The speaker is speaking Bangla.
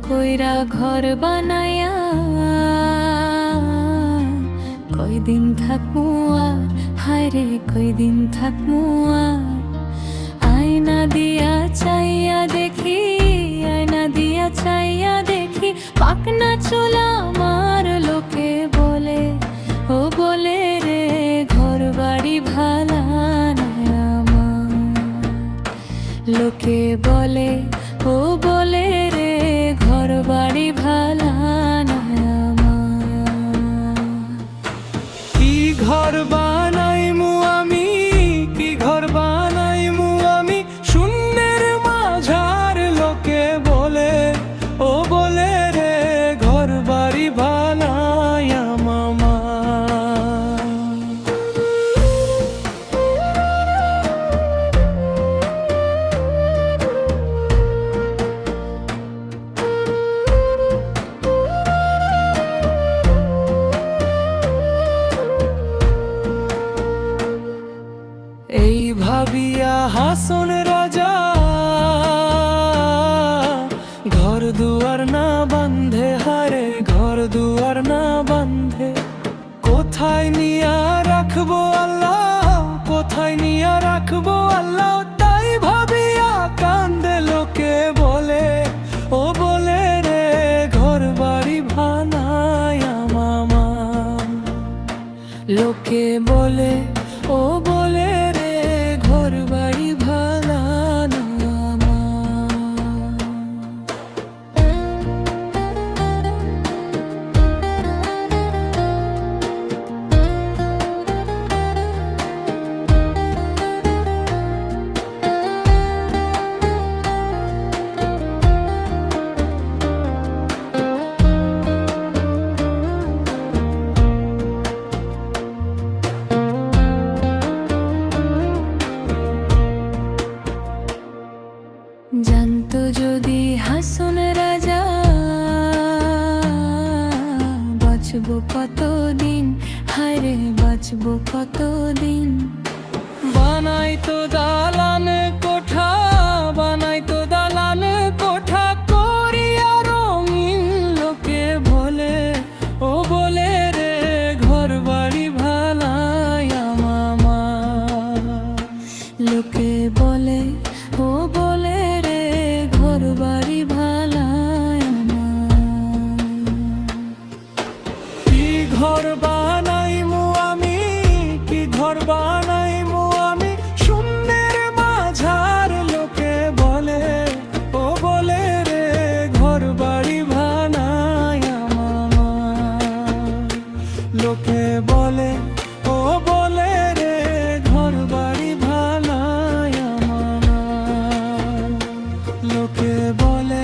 কইরা ঘর বানায়া কয়দিন থাকমু আর, হায়রে কয়দিন থাকমু আর। আয়না দিয়া চাইয়া দেখি, আয়না দিয়া চাইয়া দেখি পাকনা চুল আমার। লোকে বলে, ও বলে রে ঘর বাড়ি ভালা না আমার। লোকে বলে, ও বলে রে ঘর বাড়ি ভালা না আমার। কি ঘর বানাইমু আমি, কি ঘর বানাইমু আমি শূন্যের মাঝার। লোকে বলে, ও বলে রে ঘর বাড়ি বানাইয়া মামা। এই ভাবিয়া হাসন রাজা ঘর দুয়ার না বান্ধে, হারে ঘর দুয়ার না বান্ধে। কোথায় নিয়া রাখবো আল্লাহ, কোথায় নিয়া রাখবো আল্লাহ, তাই ভাবিয়া কান্দে। লোকে বলে, ও বলে রে ঘর বাড়ি ভানায়া মামা। লোকে বলে, ও বলে রে ঘর বাড়ি ভালা না আমার। জানতো যদি হাসন রাজা বাঁচবো কতদিন, হায়রে বাঁচবো কতদিন। বানাই তো দালান কোঠা, বানাই তো দালান কোঠা করিয়া রঙিন। লোকে বলে, ও বলে রে ঘর বাড়ি ভালায়া মামা। লোকে বলে, ও বলে রে ঘর বাড়ি ভালায় আমার। কি ঘর বানাইমু আমি, কি ঘর বানাইমু আমি শূন্যের মাঝার। লোকে বলে, ও বলে রে ঘর বাড়ি ভানায়া মামা। লোকে বলে, ও বলে রে ঘর বাড়ি ভানায়া মামা। লোকে বলে,